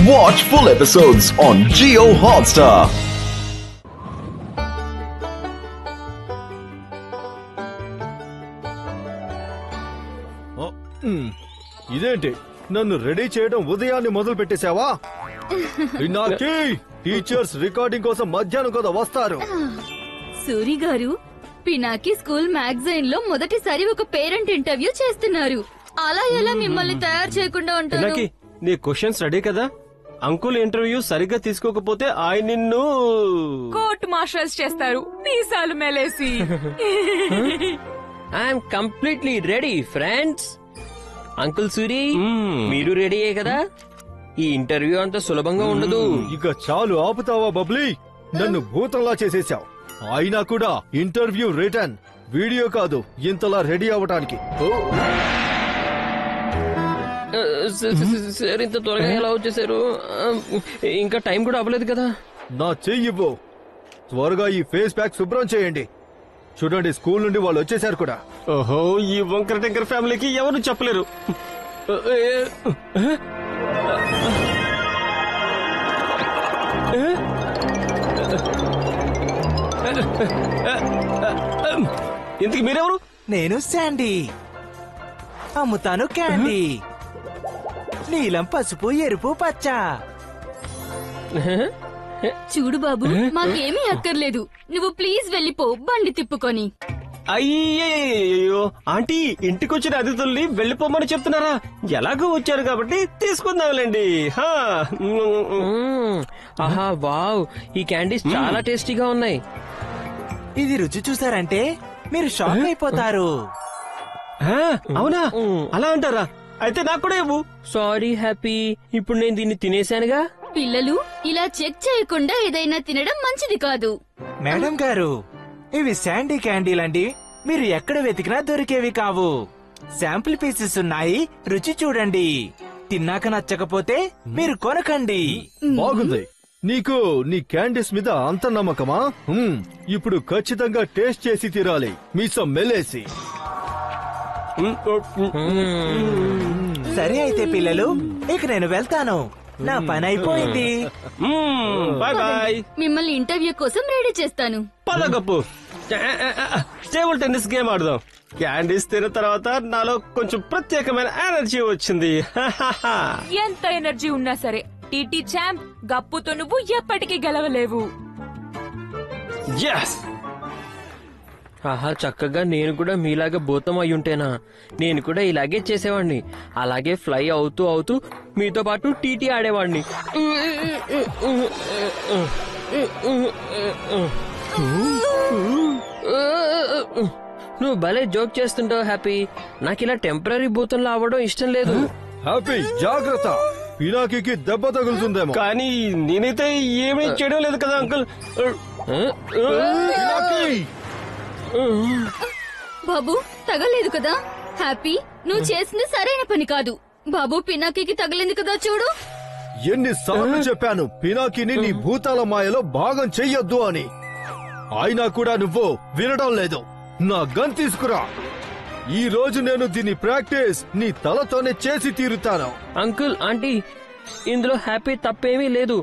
Watch full episodes on Jio Hotstar. ఇదేంటి నన్ను ready చేయడం ఉదయాన్నే మొదలు పెట్టేశావా? టీచర్స్ రికార్డింగ్ కోసం మధ్యాహ్నం కదా వస్తారు. సూరి గారు, పినాకి స్కూల్ మ్యాగజైన్ లో మొదటిసారి ఒక పేరెంట్ ఇంటర్వ్యూ చేస్తున్నారు. అలా ఎలా మిమ్మల్ని తయారు చేయకుండా ఉంటారు? నీ క్వశ్చన్స్ రెడీ కదా? అంకుల్ ఇంటర్వ్యూ సరిగ్గా తీసుకోకపోతే ఆయన నిన్ను కోర్టు మార్షల్స్ చేస్తారు, మీసాలు మెలేసి. I'm completely ready friends. Uncle Suri, మీరు రెడీయే కదా? ఈ ఇంటర్వ్యూ అంత సులభంగా ఉండదు. ఇక చాలు, ఆపుతావా బబ్లీ? నన్ను భూతంలా చేసేశావు. అయినా కూడా ఇంటర్వ్యూ రిటర్న్ వీడియో కాదు ఇంతలా రెడీ అవ్వటానికి. సార్, ఇంత త్వరగా ఎలా వచ్చేసారు? ఇంకా టైం కూడా అవ్వలేదు కదా. నా చెయ్యివ్వు. త్వరగా ఈ ఫేస్ ప్యాక్ శుభ్రం చేయండి. చూడండి, స్కూల్ నుండి వాళ్ళు వచ్చేసారు కూడా. ఓహో, ఈ వంకర టెంకర్ ఫ్యామిలీకి ఎవరు చెప్పలేరు. ఇంతకు మీరెవరు? నేను శాండీ, అమ్ముతాను క్యాండీ. నీలం, పసుపు, ఎరుపు, పచ్చ. చూడు బాబు, మాకేమీ అక్కర్లేదు. నువ్వు ప్లీజ్ వెళ్ళిపో, బండి తిప్పుకొని. అయ్యో ఆంటీ, ఇంటికొచ్చిన అతిథుల్ని వెళ్లిపోమని చెప్తున్నారా? ఎలాగో వచ్చారు కాబట్టి తీసుకుందాంలేండి. ఆహా, వావ్, ఈ క్యాండీస్ చాలా టేస్టీగా ఉన్నాయి. ఇది రుచి చూసారంటే మీరు షాక్ అయిపోతారు. అవునా? అలా అంటారా? అయితే నాకు కూడా ఇవ్వు. సారీ హ్యాపీ, ఇప్పుడు నేను దీన్ని తినేశానుగా. పిల్లలు, ఇలా చెక్ చేయకుండా ఏదైనా తినడం మంచిది కాదు. మేడం గారు, ఇవి శాండీ క్యాండీలండి. మీరు ఎక్కడ వెతికినా దొరికేవి కావు. శాంపిల్ పీసెస్ ఉన్నాయి, రుచి చూడండి. తిన్నాక నచ్చకపోతే మీరు కొనకండి. బాగుంది. నీకు నీ క్యాండీస్ మీద అంత నమ్మకమా? ఇప్పుడు ఖచ్చితంగా టేస్ట్ చేసి తీరాలి, మీసం మెలేసి. సరే అయితే పిల్లలు, ఇక నేను వెళ్తాను. నా పని అయిపోయింది. Bye bye. మిమ్మల్ని ఇంటర్వ్యూ కోసం రెడీ చేస్తాను. పదగప్పు, టేబుల్ టెన్నిస్ గేమ్ ఆడదాం. క్యాండీస్ తిన్న తర్వాత నాలో కొంచెం ప్రత్యేకమైన ఎనర్జీ వచ్చింది. ఎంత ఎనర్జీ ఉన్నా సరే, టీటీ ఛాంప్, గప్పుతో నువ్వు ఎప్పటికీ గెలవలేవు. yes. ఆహా, చక్కగా నేను కూడా మీలాగా భూతం అయ్యుంటేనా నేను కూడా ఇలాగే చేసేవాడిని. అలాగే ఫ్లై అవుతూ అవుతూ మీతో పాటు టీటీ ఆడేవాడిని. నువ్వు భలే జోక్ చేస్తుంటావు హ్యాపీ. నాకు ఇలా టెంపరీ భూతంలో అవ్వడం ఇష్టం లేదు. హ్యాపీ, జాగ్రత్త, పినాకీకి దెబ్బ తగులుతుందేమో. కానీ నేనైతే ఏమీ చేయడం లేదు కదా అంకుల్. బాబు, తగలేదు కదా? హ్యాపీ, నువ్వు చేసింది సరైన పని కాదు. బాబు, పినాకీకి తగిలింది కదా, చూడు. ఎన్నిసార్లు చెప్పాను పినాకీని నీ భూతాల మాయలో భాగం చెయ్యొద్దు అని. అయినా కూడా నువ్వు వినడం లేదు. నా గన్ తీసుకురా. ఈ రోజు నేను దీని ప్రాక్టీస్ నీ తలతోనే చేసి తీరుతాను. అంకుల్, ఆంటీ, ఇందులో హ్యాపీ తప్పేమీ లేదు.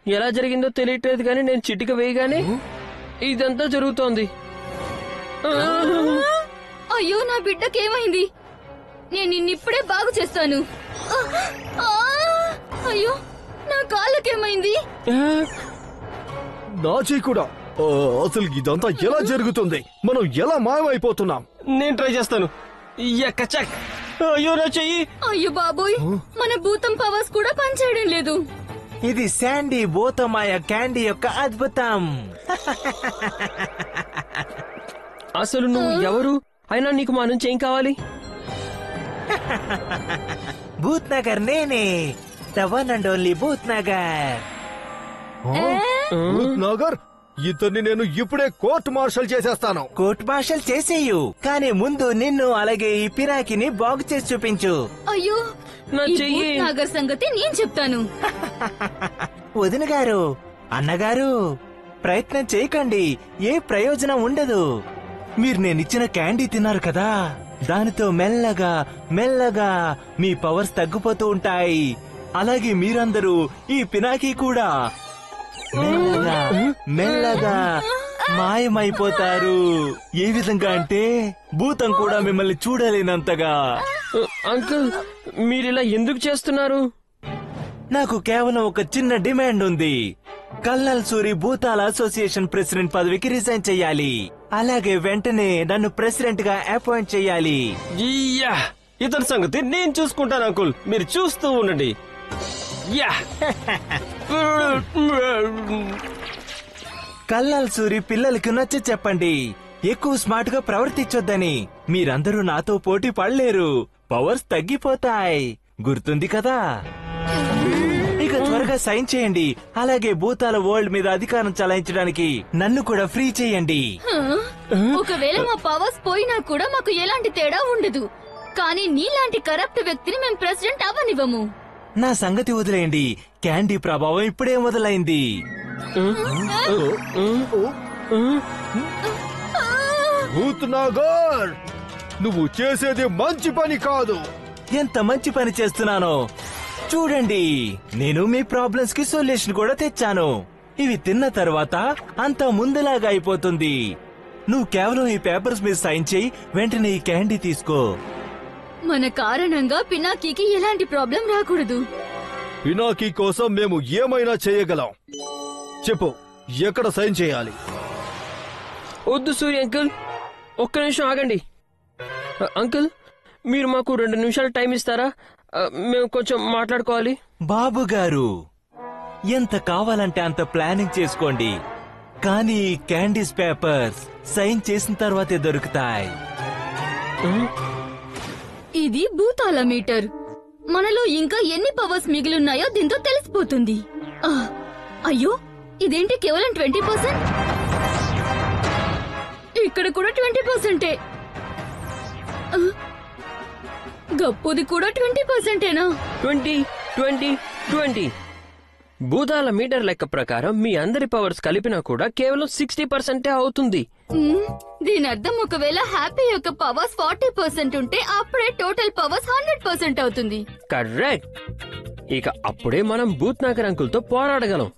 ఎలా జరిగిందో తెలియట్లేదు కానీ నేను చిటిక వేయగానే ఇదంతా జరుగుతోంది. అయ్యో, నా బిడ్డకేమైంది? నేను నిన్నిప్పుడే బాగు చేస్తాను. అయ్యో, నా కాళ్ళకేమైంది? నా చెయ్యి కూడా. అసలు ఇదంతా ఎలా జరుగుతుంది? మనం ఎలా మాయమైపోతున్నాం? నేను ట్రై చేస్తాను. ఎక్కచక్. అయ్యో, నా చెయ్యి. అయ్యో బాబోయ్, మన భూతం పవర్స్ కూడా పనిచేయడం లేదు. ఇది శాండీ భూతమాయ క్యాండీ యొక్క అద్భుతం. అసలు నువ్వు ఎవరు? అయినా నీకు మా నుంచి ఏం కావాలి? భూత్ నగర్ నేనే, the one and only Bhoot Nagar. Bhoot Nagar? ఇతన్ని నేను ఇప్పుడే కోర్టు మార్షల్ చేసేస్తాను. కోర్ట్ మార్షల్ చేసేయు, కానీ ముందు నిన్ను అలాగే ఈ పినాకిని బాగు చేసి చూపించు. అయ్యో, నా ఈ చెయ్యి. భూత్ నాగర్ సంగతి నేను చెప్తాను. వదిన గారు, అన్నగారు, ప్రయత్నం చేయకండి, ఏ ప్రయోజనం ఉండదు. మీరు నేనిచ్చిన క్యాండీ తిన్నారు కదా, దానితో మెల్లగా మెల్లగా మీ పవర్స్ తగ్గిపోతూ ఉంటాయి. అలాగే మీరందరూ ఈ పినాకీ కూడా మెల్లగా మెల్లగా మాయమైపోతారు. ఏ విధంగా అంటే భూతం కూడా మిమ్మల్ని చూడలేనంతగా. అంకుల్ మీరిలా ఎందుకు చేస్తున్నారు? నాకు కేవలం ఒక చిన్న డిమాండ్ ఉంది. కల్నల్ సూరి భూతాల అసోసియేషన్ ప్రెసిడెంట్ పదవికి రిజైన్ చెయ్యాలి. అలాగే వెంటనే నన్ను ప్రెసిడెంట్ గా అపాయింట్ చెయ్యాలి. యా ఇతని సంగతి నేను చూసుకుంటాను అంకుల్, మీరు చూస్తూ ఉండండి. యా కల్నల్ సూరి పిల్లలకి నచ్చ చెప్పండి, ఎక్కువ స్మార్ట్ గా ప్రవర్తించొద్దని. మీరందరూ నాతో పోటీ పడలేరు, పవర్స్ తగ్గిపోతాయి. గుర్తుంది కదా? ఇక త్వరగా సైన్ చేయండి. అలాగే భూతాల వరల్డ్ మీద అధికారం చలాయించడానికి నన్ను కూడా ఫ్రీ చేయండి. ఒకవేళ మా పవర్స్ పోయినా కూడా మాకు ఎలాంటి తేడా ఉండదు. కానీ నీలాంటి కరప్ట్ వ్యక్తిని మేము ప్రెసిడెంట్ అవ్వనివ్వము. నా సంగతి వదిలేయండి, క్యాండీ ప్రభావం ఇప్పుడే మొదలైంది. భూత్నగర్, నువ్వు చేసేది మంచి పని కాదు. ఎంత మంచి పని చేస్తున్నానో చూడండి. నేను మీ ప్రాబ్లమ్స్ కి సొల్యూషన్ కూడా తెచ్చాను. ఇవి తిన్న తర్వాత అంతా ముందులాగా అయిపోతుంది. నువ్వు కేవలం ఈ పేపర్స్ మీద సైన్ చేయి, వెంటనే ఈ క్యాండీ తీసుకో. మన కారణంగా పినాకీకి ఎలాంటి ప్రాబ్లం రాకూడదు. పినాకీ కోసం మేము ఏమైనా చేయగలం. చెప్పు, ఎక్కడ సైన్ చేయాలి? వద్దు సూర్య అంకుల్, ఒక్క నిమిషం ఆగండి. అంకుల్ మీరు మాకు 2 నిమిషాలు టైం ఇస్తారా? మేము కొంచెం మాట్లాడుకోవాలి. బాబు గారు, ఎంత కావాలంటే అంత ప్లానింగ్ చేసుకోండి. కానీ ఈ క్యాండీస్ పేపర్స్ సైన్ చేసిన తర్వాతే దొరుకుతాయి. ఇది భూతాల మీటర్. మనలో ఇంకా ఎన్ని పవర్స్ మిగిలిన్నాయో దీంతో తెలిసిపోతుంది. అయ్యో, ఇదేంటి కేవలం 20%? ఇక్కడ కూడా 20%. గప్పుది కూడా 20%. 20 20 20. భూతాల మీటర్ లెక్క ప్రకారం మీ అందరి పవర్స్ కలిపినా కూడా కేవలం 60% అవుతుంది. దీని అర్థం ఒకవేళ హ్యాపీ యొక్క పవర్స్ 40% ఉంటే అప్పుడే టోటల్ పవర్స్ 100% అవుతుంది. కరెక్ట్. ఇక అప్పుడే మనం భూత్నాగర్ అంకుల్ తో పోరాడగలం.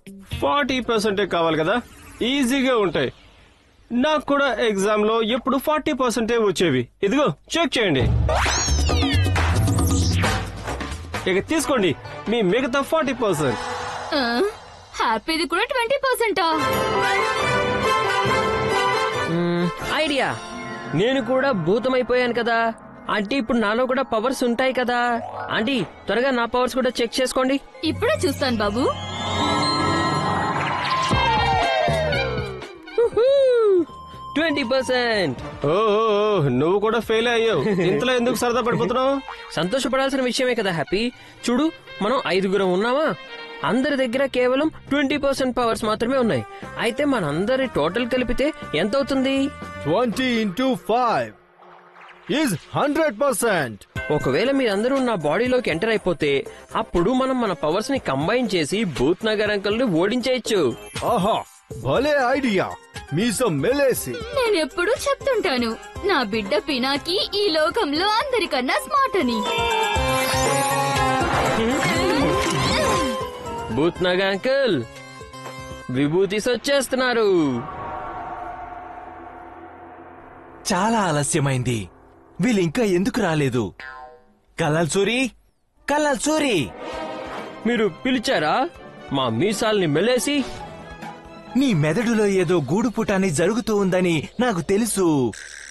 40% కావాలి కదా, ఈజీగా ఉంటాయి. నాకు కూడా ఎగ్జామ్ లో ఎప్పుడు 40% వచ్చేవి. ఇదిగో చెక్ చేయండి. ఇక తీసుకోండి మీ మిగతా 40%. హ్యాపీది కూడా 20%. ఐడియా. నేను కూడా భూతమైపోయాను కదా, అంటే ఇప్పుడు నాలో కూడా పవర్స్ ఉంటాయి కదా. ఆంటీ త్వరగా నా పవర్స్ కూడా చెక్ చేసుకోండి. ఇప్పుడే చూస్తాను బాబు. 20%. ఓ నువ్వు కూడా ఫెయిల్ అయ్యావు. ఇంతలో ఎందుకు సరదా పడిపోతున్నావు? సంతోషపడాల్సిన విషయమే కదా హ్యాపీ. చూడు, మనం 5గురం ఉన్నామా, అందరి దగ్గర కేవలం 20% పవర్స్ మాత్రమే ఉన్నాయి. అయితే మనందరి టోటల్ కలిపితే ఎంత అవుతుంది? 20 into 5 is 100%. ఒకవేళ మీరందరూ నా బాడీలోకి ఎంటర్ అయిపోతే అప్పుడు మనం మన పవర్స్ ని కంబైన్ చేసి భూత్నగర్ అంకుల్ ని ఓడించేయచ్చు. ఆహా, భలే ఐడియా. మీసం మెలేసి. నేనెప్పుడు చెప్తుంటాను, నా బిడ్డ పినాకి ఈ లోకంలో అందరికన్నా స్మార్ట్ అని. భూత్నగర్ అంకుల్ విభూతి వచ్చేస్తున్నారు. చాలా ఆలస్యమైంది. వీళ్ళు ఇంకా ఎందుకు రాలేదు? కల్నల్ సూరి, కల్నల్ సూరి, మీరు పిలిచారా? మా మీసాల్ని మెలేసి. నీ మెదడులో ఏదో గూడుపుటాన్ని జరుగుతూ ఉందని నాకు తెలుసు.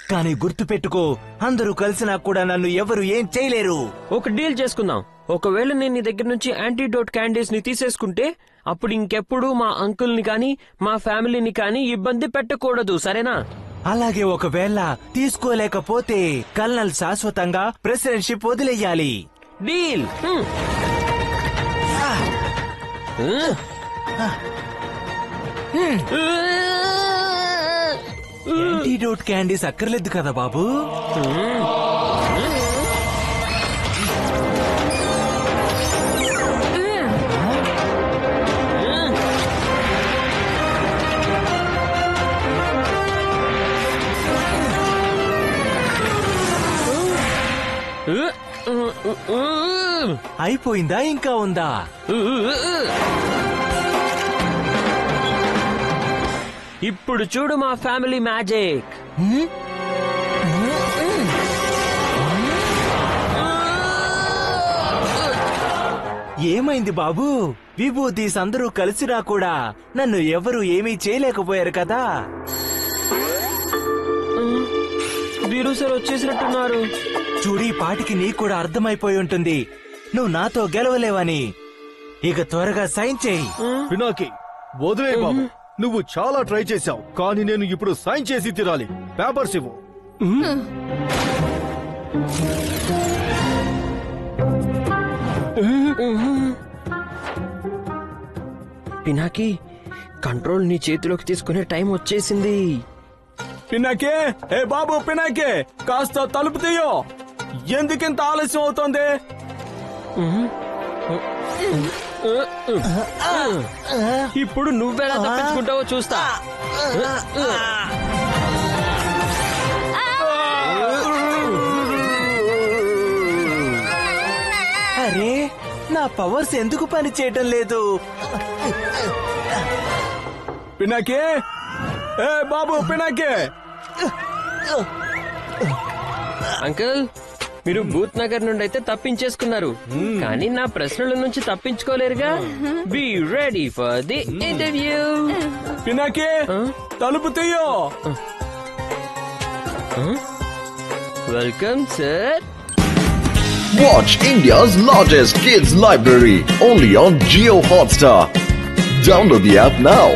కానీ గుర్తుపెట్టుకో, అందరూ కలిసినా కూడా నన్ను ఎవరు ఏం చేయలేరు. ఒక డీల్ చేసుకుందాం. ఒకవేళ నేను నీ దగ్గర నుంచి యాంటీడోట్ క్యాండీస్ ని తీసేసుకుంటే అప్పుడు ఇంకెప్పుడు మా అంకుల్ ని కానీ మా ఫ్యామిలీని కానీ ఇబ్బంది పెట్టకూడదు, సరేనా? అలాగే ఒకవేళ తీసుకోలేకపోతే కల్నల్ శాశ్వతంగా ప్రెసిడెంట్షిప్ వదిలేయాలి. డీల్. యాంటీడోట్ క్యాండీస్ అక్కర్లేదు కదా బాబు. అయిపోయిందా ఇంకా ఉందా? ఇప్పుడు చూడు మా ఫ్యామిలీ మ్యాజిక్. ఏమైంది బాబు? విభూతీస్ అందరూ కలిసినా కూడా నన్ను ఎవరు ఏమీ చేయలేకపోయారు కదా. వీరు సార్ వచ్చేసినట్టున్నారు. చూడి పాటికి నీకు కూడా అర్థమైపోయి ఉంటుంది నువ్వు నాతో గెలవలేవని. ఇక త్వరగా సైన్ చేయి. పినాకి వదిలే బాబు, నువ్వు చాలా ట్రై చేశావు, కానీ నేను ఇప్పుడు సైన్ చేసి తీరాలి. పేపర్స్ ఇవ్వు. పినాకి, కంట్రోల్ నీ చేతిలోకి తీసుకునే టైం వచ్చేసింది. పినాకే, ఏ బాబు పినాకే, కాస్త తలుపు తీయో. ఎందుకింత ఆలస్యం అవుతోంది? ఇప్పుడు నువ్వెలా తప్పించుకుంటావో చూస్తా. అరే, నా పవర్స్ ఎందుకు పని చేయటం లేదు? పినాకే, ఏ బాబు పినాకే. అంకుల్, మీరు భూత్ నగర్ నుండి అయితే తప్పించేసుకున్నారు, కానీ నా ప్రశ్నల నుంచి తప్పించుకోలేరుగా. Be ready for the interview. పినాకే, తలుపు తీయో. Welcome sir. Watch India's largest kids library only on Jio Hotstar. Download the app now.